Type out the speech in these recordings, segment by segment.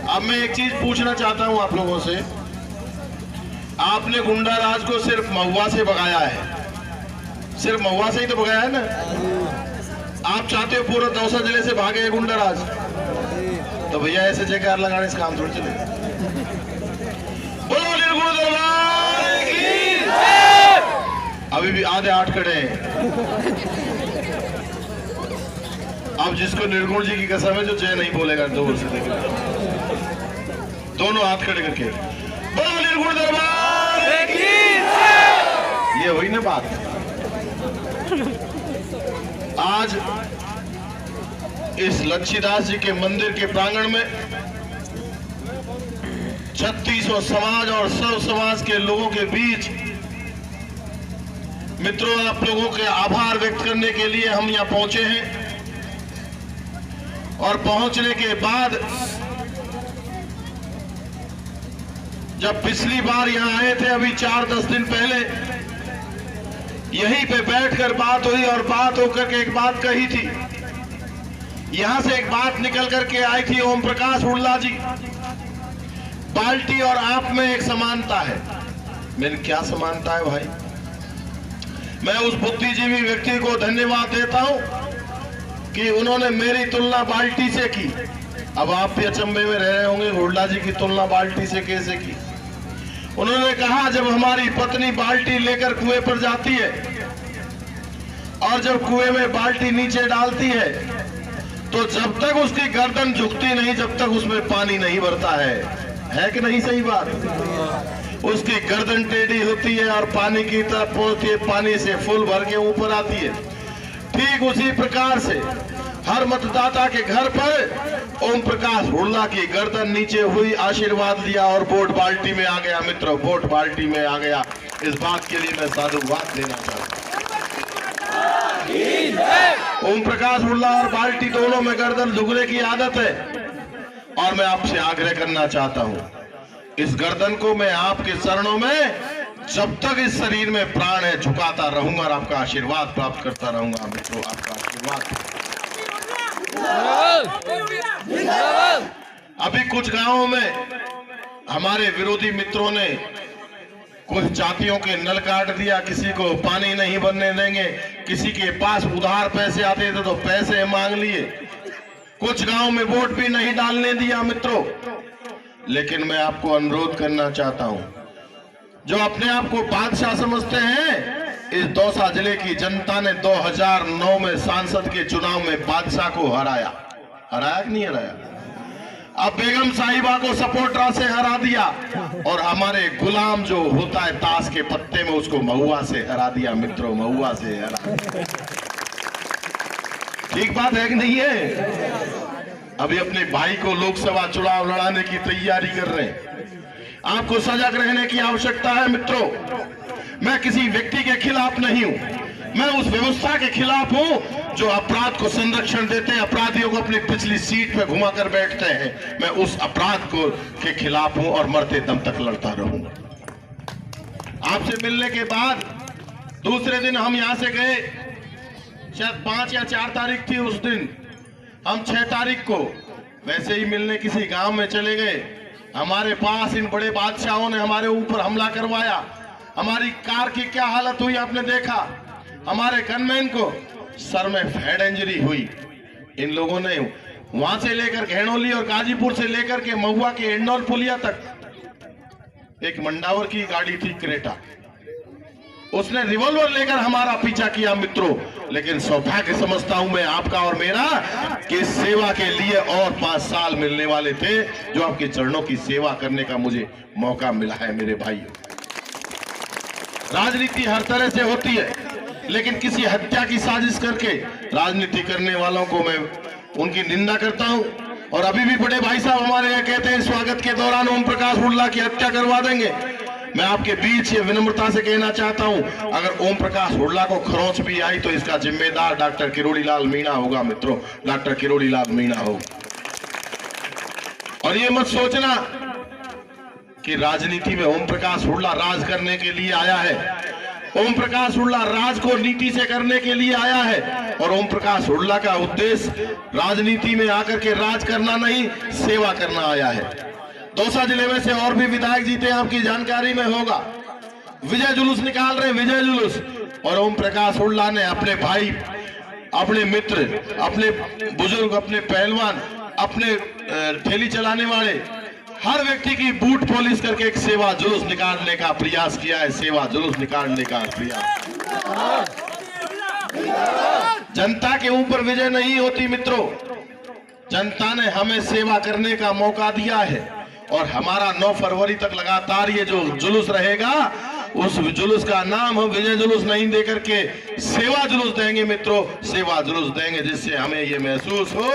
अब मैं एक चीज पूछना चाहता हूं आप लोगों से। आपने गुंडा राज को सिर्फ महुआ से भगाया है, सिर्फ महुआ से ही तो भगाया है ना। आप चाहते हो पूरा दौसा जिले से भागे गुंडा राज, तो भैया ऐसे जयकार लगाने से काम थोड़ी चलेगा। बोलो निर्गुण दरबार की जय। अभी भी आधे 8 खड़े हैं। अब जिसको निर्गुण जी की कसम है जो जय नहीं बोलेगा जोर से देखेगा, दोनों हाथ खड़े करके बोलो निर्गुण दरबार की जय। ये हुई ना बात। आज इस लच्छीदास जी के मंदिर के प्रांगण में 3600 समाज और सर्व समाज के लोगों के बीच मित्रों, आप लोगों के आभार व्यक्त करने के लिए हम यहां पहुंचे हैं। और पहुंचने के बाद जब पिछली बार यहां आए थे, अभी 4-10 दिन पहले यहीं पे बैठकर बात हुई और बात होकर के एक बात कही थी। यहां से एक बात निकल करके आई थी ओम प्रकाश हुड्डा जी, बाल्टी और आप में एक समानता है। मैंने क्या समानता है भाई? मैं उस बुद्धिजीवी व्यक्ति को धन्यवाद देता हूं कि उन्होंने मेरी तुलना बाल्टी से की। अब आप भी अचंभे में रह रहे होंगे, हुड्डा जी की तुलना बाल्टी से कैसे की? उन्होंने कहा जब हमारी पत्नी बाल्टी लेकर कुएं पर जाती है और जब कुएं में बाल्टी नीचे डालती है तो जब तक उसकी गर्दन झुकती नहीं, जब तक उसमें पानी नहीं भरता है कि नहीं? सही बात। उसकी गर्दन टेढ़ी होती है और पानी की तरफ पहुंचती है, पानी से फुल भर के ऊपर आती है। ठीक उसी प्रकार से हर मतदाता के घर पर ओम प्रकाश हुड्डा की गर्दन नीचे हुई, आशीर्वाद लिया और वोट बाल्टी में आ गया। मित्रों, वोट बाल्टी में आ गया। इस बात के लिए मैं साधुवाद देना चाहता हूं। ओम प्रकाश हुड्डा और बाल्टी दोनों में गर्दन झुकने की आदत है और मैं आपसे आग्रह करना चाहता हूं, इस गर्दन को मैं आपके चरणों में जब तक इस शरीर में प्राण है झुकाता रहूंगा और आपका आशीर्वाद प्राप्त करता रहूंगा। मित्रों, आपका आशीर्वाद। अभी कुछ गांवों में हमारे विरोधी मित्रों ने कुछ जातियों के नल काट दिया, किसी को पानी नहीं बनने देंगे, किसी के पास उधार पैसे आते थे तो पैसे मांग लिए, कुछ गांव में वोट भी नहीं डालने दिया। मित्रों, लेकिन मैं आपको अनुरोध करना चाहता हूं, जो अपने आप को बादशाह समझते हैं, इस दौसा जिले की जनता ने 2009 में सांसद के चुनाव में बादशाह को हराया कि नहीं हराया? अब बेगम साहिबा को सपोर्टरा से हरा दिया और हमारे गुलाम जो होता है ताश के पत्ते में, उसको महुआ से हरा दिया। मित्रों, महुआ से हरा। ठीक बात है कि नहीं है? अभी अपने भाई को लोकसभा चुनाव लड़ाने की तैयारी कर रहे हैं। आपको सजग रहने की आवश्यकता है। मित्रों, मैं किसी व्यक्ति के खिलाफ नहीं हूं, मैं उस व्यवस्था के खिलाफ हूं जो अपराध को संरक्षण देते हैं, अपराधियों को अपनी पिछली सीट पे घुमाकर बैठते हैं। मैं उस अपराध को के खिलाफ हूं और मरते दम तक लड़ता रहूंगा। आपसे मिलने के बाद दूसरे दिन हम यहां से गए, शायद 5 या 4 तारीख थी उस दिन। हम 6 तारीख को वैसे ही मिलने किसी गांव में चले गए। हमारे पास इन बड़े बादशाहों ने हमारे ऊपर हमला करवाया। हमारी कार की क्या हालत हुई आपने देखा। हमारे गनमैन को सर में हेड इंजरी हुई। इन लोगों ने वहां से लेकर घेणोली और गाजीपुर से लेकर के महुआ के इंडौल पुलिया तक एक मंडावर की गाड़ी थी क्रेटा, उसने रिवॉल्वर लेकर हमारा पीछा किया। मित्रों, लेकिन सौभाग्य समझता हूं मैं आपका और मेरा कि सेवा के लिए और 5 साल मिलने वाले थे, जो आपके चरणों की सेवा करने का मुझे मौका मिला है। मेरे भाइयों, राजनीति हर तरह से होती है, लेकिन किसी हत्या की साजिश करके राजनीति करने वालों को मैं उनकी निंदा करता हूं। और अभी भी बड़े भाई साहब हमारे यहाँ कहते हैं स्वागत के दौरान ओम प्रकाश हुड्डा की हत्या करवा देंगे। मैं आपके बीच ये विनम्रता से कहना चाहता हूं, अगर ओम प्रकाश हुड्डा को खरोंच भी आई तो इसका जिम्मेदार डॉक्टर किरोड़ी लाल मीणा होगा। मित्रों, डॉक्टर किरोड़ी लाल मीणा होगा। और ये मत सोचना कि राजनीति में ओम प्रकाश हुड्डा राज करने के लिए आया है। ओम प्रकाश हुड्डा राज को नीति से करने के लिए आया है। और ओम प्रकाश हुड्डा का उद्देश्य राजनीति में आकर के राज करना नहीं, सेवा करना आया है। दौसा जिले में से और भी विधायक जीते, आपकी जानकारी में होगा। विजय जुलूस निकाल रहे, विजय जुलूस, और ओम प्रकाश हुड्डा ने अपने भाई, अपने मित्र, अपने बुजुर्ग, अपने पहलवान, अपने ठेली चलाने वाले हर व्यक्ति की बूट पॉलिश करके एक सेवा जुलूस निकालने का प्रयास किया है। सेवा जुलूस निकालने का प्रयास। जनता के ऊपर विजय नहीं होती मित्रों, जनता ने हमें सेवा करने का मौका दिया है और हमारा 9 फरवरी तक लगातार ये जो जुलूस रहेगा, उस जुलूस का नाम हम विजय जुलूस नहीं देकर के सेवा जुलूस देंगे मित्रों, सेवा जुलूस देंगे, जिससे हमें ये महसूस हो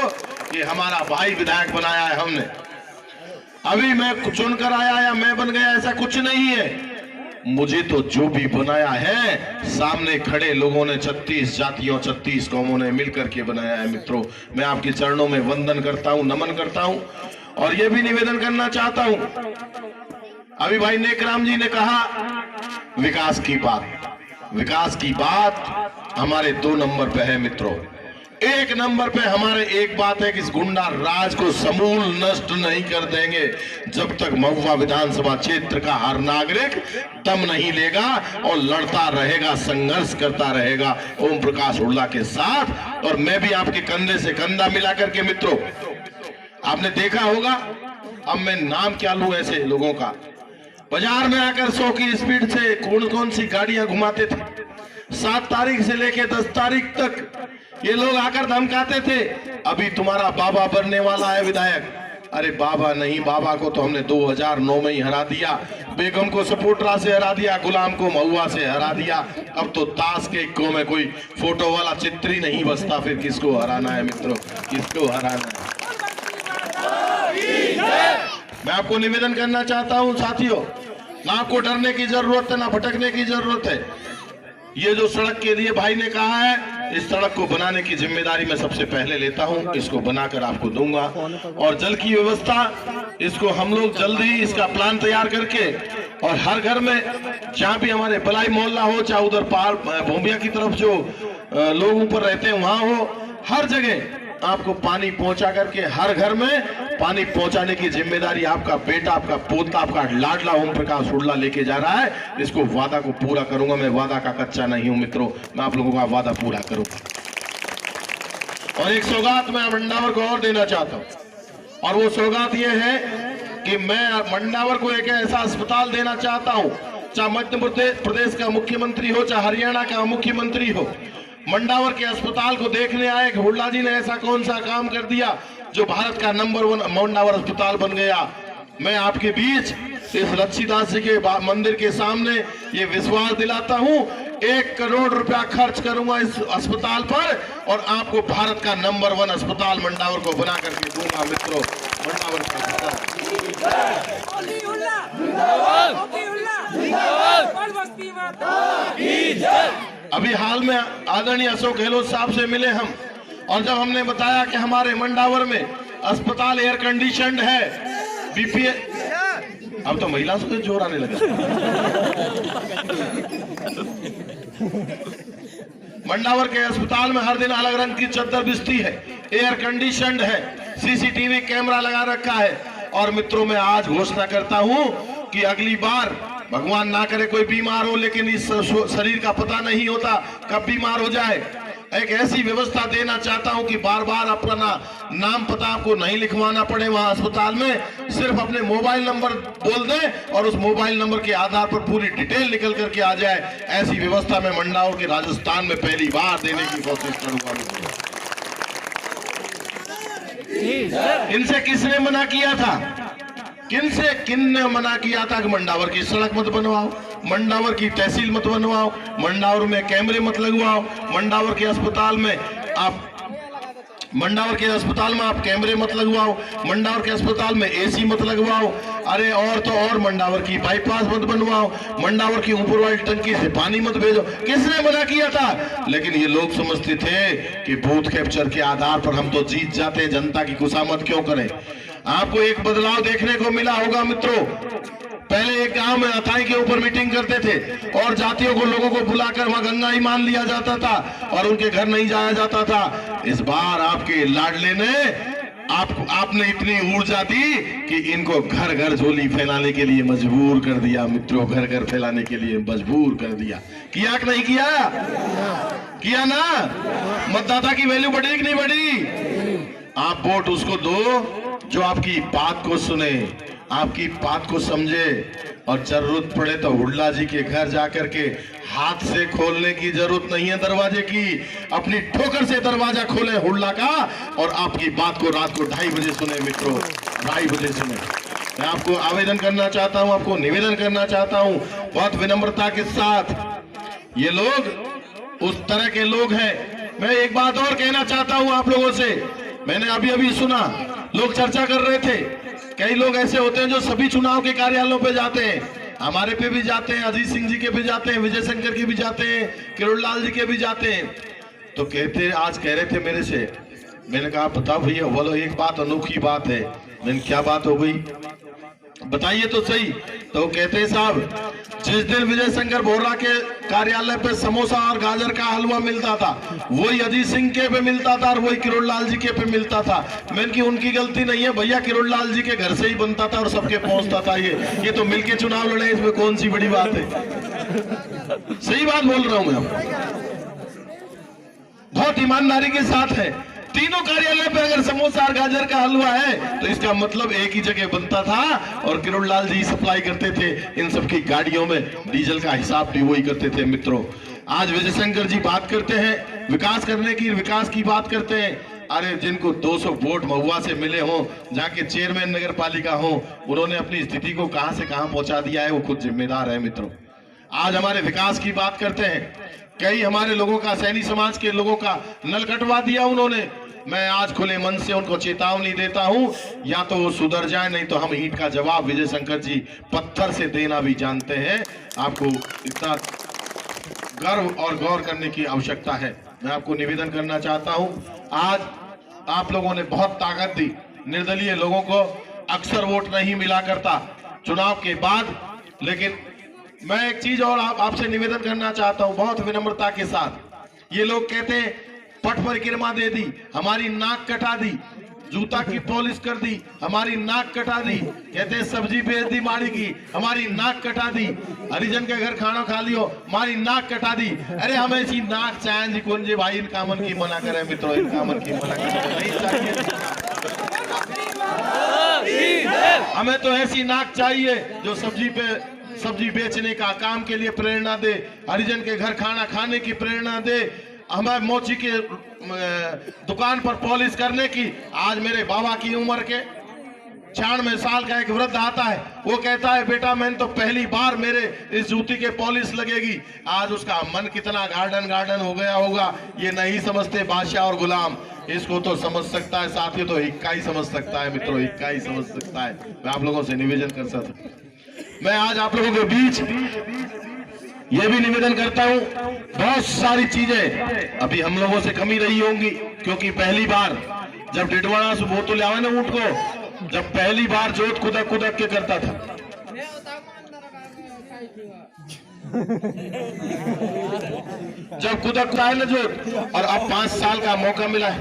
कि हमारा भाई विधायक बनाया है हमने। अभी मैं चुनकर आया या मैं बन गया, ऐसा कुछ नहीं है। मुझे तो जो भी बनाया है, सामने खड़े लोगों ने 36 जातियों 36 कौमों ने मिलकर के बनाया है मित्रों। मैं आपके चरणों में वंदन करता हूं, नमन करता हूं और यह भी निवेदन करना चाहता हूं। अभी भाई नेकराम जी ने कहा विकास की बात, विकास की बात हमारे 2 नंबर पे है मित्रों। 1 नंबर पे हमारे एक बात है कि इस गुंडा राज को समूल नष्ट नहीं कर देंगे जब तक महुआ विधानसभा क्षेत्र का हर नागरिक दम नहीं लेगा और लड़ता रहेगा, संघर्ष करता रहेगा ओम प्रकाश हुड्डा के साथ। और मैं भी आपके कंधे से कंधा मिला करके मित्रों, आपने देखा होगा, अब मैं नाम क्या लूं ऐसे लोगों का, बाजार में आकर 100 की स्पीड से कौन कौन सी गाड़ियां घुमाते थे। 7 तारीख से लेकर 10 तारीख तक ये लोग आकर धमकाते थे, अभी तुम्हारा बाबा बनने वाला है विधायक। अरे बाबा नहीं, बाबा को तो हमने 2009 में ही हरा दिया, बेगम को सपोटरा से हरा दिया, गुलाम को महुआ से हरा दिया। अब तो ताश के इक्को में कोई फोटो वाला चित्र ही नहीं बचता, फिर किसको हराना है मित्रों, किसको हराना है। मैं आपको निवेदन करना चाहता हूं साथियों, ना आपको डरने की जरूरत है, ना भटकने की जरूरत है। ये जो सड़क के लिए भाई ने कहा है, इस सड़क को बनाने की जिम्मेदारी मैं सबसे पहले लेता हूं, इसको बनाकर आपको दूंगा। और जल की व्यवस्था, इसको हम लोग जल्द ही इसका प्लान तैयार करके और हर घर में, जहां भी हमारे बलाई मोहल्ला हो, चाहे उधर पहाड़ भूमिया की तरफ जो लोग ऊपर रहते हैं वहां हो, हर जगह आपको पानी पहुंचा करके हर घर में पानी पहुंचाने की जिम्मेदारी आपका बेटा, आपका पोता, आपका लाडला ओम प्रकाश हुड्डा लेके जा रहा है। इसको वादा को पूरा करूंगा, मैं वादा का कच्चा नहीं हूं मित्रों, मैं आप लोगों का वादा पूरा करूंगा। और एक सौगात मैं मंडावर को और देना चाहता हूं, और वो सौगात ये है कि मैं मंडावर को एक ऐसा अस्पताल देना चाहता हूं, चाहे मध्य प्रदेश का मुख्यमंत्री हो, चाहे हरियाणा का मुख्यमंत्री हो, मंडावर के अस्पताल को देखने आए कि हुड्डा जी ने ऐसा कौन सा काम कर दिया जो भारत का नंबर 1 मंडावर अस्पताल बन गया। मैं आपके बीच इस लच्छीदास जी के मंदिर के सामने ये विश्वास दिलाता हूं, 1 करोड़ रुपया खर्च करूंगा इस अस्पताल पर और आपको भारत का नंबर 1 अस्पताल मंडावर को बना करके दूंगा मित्रों। मंडावर का अस्पताल अभी हाल में आदरणीय अशोक गहलोत साहब से मिले हम, और जब हमने बताया कि हमारे मंडावर में अस्पताल एयर कंडीशनड है, बीपीए, अब तो महिला से जोर आने लगा। मंडावर के अस्पताल में हर दिन अलग रंग की चादर बिछती है, एयर कंडीशनड है, सीसीटीवी कैमरा लगा रखा है। और मित्रों, मैं आज घोषणा करता हूं कि अगली बार, भगवान ना करे कोई बीमार हो, लेकिन इस शरीर का पता नहीं होता कब बीमार हो जाए, एक ऐसी व्यवस्था देना चाहता हूं कि बार बार अपना नाम पता आपको नहीं लिखवाना पड़े वहां अस्पताल में, सिर्फ अपने मोबाइल नंबर बोल दें और उस मोबाइल नंबर के आधार पर पूरी डिटेल निकल करके आ जाए। ऐसी व्यवस्था मैं मंडावर के राजस्थान में पहली बार देने की कोशिश करूंगा। इनसे किसने मना किया था? किन्ने मना किया था कि मंडावर की सड़क मत बनवाओ, मंडावर की तहसील मत बनवाओ, मंडावर में कैमरे मत लगवाओ, मंडावर के अस्पताल में आप कैमरे मत लगवाओ, मंडावर के अस्पताल में एसी मत लगवाओ, अरे और तो और मंडावर की बाईपास मत बनवाओ, मंडावर की ऊपर वाली टंकी से पानी मत भेजो। किसने मना किया था? लेकिन ये लोग समझते थे कि बूथ कैप्चर के आधार पर हम तो जीत जाते हैं, जनता की खुशामद क्यों करें। आपको एक बदलाव देखने को मिला होगा मित्रों, पहले एक गांव में अथाई के ऊपर मीटिंग करते थे और जातियों को, लोगों को बुलाकर वहां गंगा ही मान लिया जाता था और उनके घर नहीं जाया जाता था। इस बार आपके लाडले ने आपने इतनी ऊर्जा दी कि इनको घर घर झोली फैलाने के लिए मजबूर कर दिया मित्रों, घर घर फैलाने के लिए मजबूर कर दिया। किया कि नहीं किया? किया ना? मतदाता की वैल्यू बढ़ी कि नहीं बढ़ी? आप वोट उसको दो जो आपकी बात को सुने, आपकी बात को समझे, और जरूरत पड़े तो हुड्डा जी के घर जाकर के हाथ से खोलने की जरूरत नहीं है दरवाजे की, अपनी ठोकर से दरवाजा खोले हुड्डा का और आपकी बात को रात को 2:30 बजे सुने मित्रों, 2:30 बजे सुने। मैं आपको आवेदन करना चाहता हूं, आपको निवेदन करना चाहता हूं बहुत विनम्रता के साथ। ये लोग उस तरह के लोग हैं। मैं एक बात और कहना चाहता हूं आप लोगों से, मैंने अभी अभी सुना लोग चर्चा कर रहे थे, कई लोग ऐसे होते हैं जो सभी चुनाव के कार्यालयों पे जाते हैं, हमारे पे भी जाते हैं, अजीत सिंह जी के भी जाते हैं, विजय शंकर के भी जाते हैं, किरोड़लाल जी के भी जाते हैं। तो कहते, आज कह रहे थे मेरे से, मैंने कहा बताओ भैया, बोलो एक बात अनोखी बात है। मैंने क्या बात हो गई बताइए तो सही। तो कहते हैं साहब, जिस दिन विजय शंकर बोरा के कार्यालय पे समोसा और गाजर का हलवा मिलता था, वही अजीत सिंह के पे मिलता था और वही किरोड़लाल जी के पे मिलता था। मैंने की उनकी गलती नहीं है भैया, किरोड़लाल जी के घर से ही बनता था और सबके पहुंचता था। ये तो मिलके चुनाव लड़े, इसमें कौन सी बड़ी बात है? सही बात बोल रहा हूं मैं, बहुत ईमानदारी के साथ है। तीनों कार्यालय पे अगर समोसा और गाजर का हलवा है तो इसका मतलब एक ही जगह बनता था और किरोड़लाल जी सप्लाई करते थे इन सबकी गाड़ियों में, डीजल का हिसाब भी वही करते थे मित्रों। आज विजय शंकर जी बात करते हैं विकास करने की, विकास की बात करते हैं। अरे जिनको 200 वोट महुआ से मिले हों, जाके चेयरमैन नगर पालिका हो, उन्होंने अपनी स्थिति को कहां से कहां पहुंचा दिया है, वो खुद जिम्मेदार है मित्रों। आज हमारे विकास की बात करते हैं, कई हमारे लोगों का, सैनी समाज के लोगों का नल कटवा दिया उन्होंने। मैं आज खुले मन से उनको चेतावनी देता हूं, या तो वो सुधर जाए, नहीं तो हम ईंट का जवाब विजय शंकर जी पत्थर से देना भी जानते हैं। आपको इतना गर्व और गौर करने की आवश्यकता है। मैं आपको निवेदन करना चाहता हूं, आज आप लोगों ने बहुत ताकत दी, निर्दलीय लोगों को अक्सर वोट नहीं मिला करता चुनाव के बाद, लेकिन मैं एक चीज और आपसे निवेदन करना चाहता हूं बहुत विनम्रता के साथ। ये लोग कहते हैं पट परिक्रमा दे दी, हमारी नाक कटा दी, जूता की पॉलिश कर दी, हमारी नाक कटा दी, कहते हैं सब्जी बेच दी माड़ी की, हमारी नाक कटा दी, हरिजन के घर खाना खा लियो, हमारी नाक कटा दी। अरे हम ऐसी नाक चाहें जी कौन जी भाई, इनका मन की मना करे मित्रों, इनका मन की मना करे नहीं चाहिए। हमें तो ऐसी नाक चाहिए जो सब्जी बेचने का काम के लिए प्रेरणा दे, हरिजन के घर खाना खाने की प्रेरणा दे, हमें मोची के दुकान पर पॉलिश करने की। आज मेरे बाबा की उम्र के 96 साल का एक वृद्ध आता है, वो कहता है बेटा मैंने तो पहली बार मेरे इस जूती के पॉलिश लगेगी। आज उसका मन कितना गार्डन हो गया होगा, ये नहीं समझते बादशाह और गुलाम। इसको तो समझ सकता है साथियों, तो इक्का ही समझ सकता है मित्रों, इक्का ही समझ सकता है। मैं आप लोगों से निवेदन कर सकता, मैं आज आप लोगों के बीच ये भी निवेदन करता हूं, बहुत सारी चीजें अभी हम लोगों से कमी रही होंगी, क्योंकि पहली बार जब डिडवाड़ा से वो तो ले आवे ना ऊंट को, जब पहली बार जोत कुदक के करता था, जब कुदक आए ना जोत, और अब 5 साल का मौका मिला है।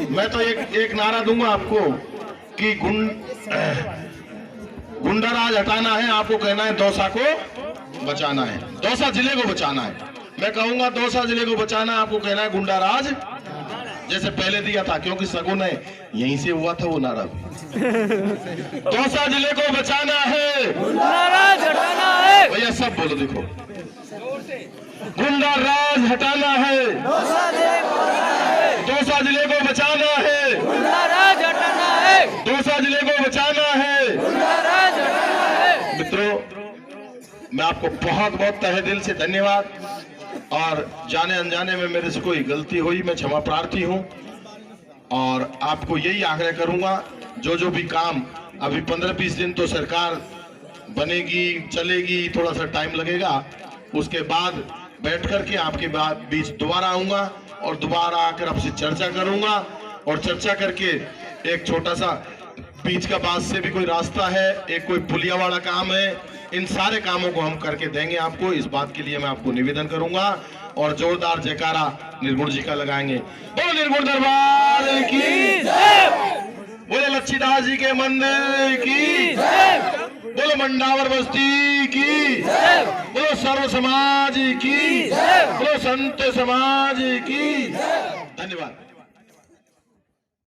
मैं तो एक नारा दूंगा आपको कि गुंडा राज हटाना है, आपको कहना है दौसा को बचाना है, दौसा जिले को बचाना है। मैं कहूंगा दौसा जिले को बचाना है, आपको कहना है गुंडा राज जैसे पहले दिया था, क्योंकि सगुन है यहीं से हुआ था वो नारा। दौसा जिले को बचाना है, गुंडा राज हटाना है, भैया सब बोलो, देखो गुंडा राज हटाना है, दौसा जिले को बचाना है, गुंडा राज हटाना है, दौसा जिले को बचाना है, गुंडा राज हटाना है। मित्रों, मैं आपको बहुत बहुत तहे दिल से धन्यवाद, और जाने अनजाने में मेरे से कोई गलती हुई मैं क्षमा प्रार्थी हूं, और आपको यही आग्रह करूंगा जो भी काम अभी 15-20 दिन तो सरकार बनेगी चलेगी, थोड़ा सा टाइम लगेगा, उसके बाद बैठ करके आपके बीच दोबारा आऊंगा और दोबारा आकर आपसे चर्चा करूंगा, और चर्चा करके एक छोटा सा बीच का बांस से भी कोई रास्ता है, एक कोई पुलिया वाला काम है। इन सारे कामों को हम करके देंगे आपको। इस बात के लिए मैं आपको निवेदन करूंगा और जोरदार जयकारा निर्गुण जी का लगाएंगे। बोलो निर्गुण दरबार की जय, बोलो लच्छीदास जी के मंदिर की जय, बोलो मंडावर बस्ती की जय, बोलो सर्व समाज की जय, बोलो संत समाज की जय। धन्यवाद।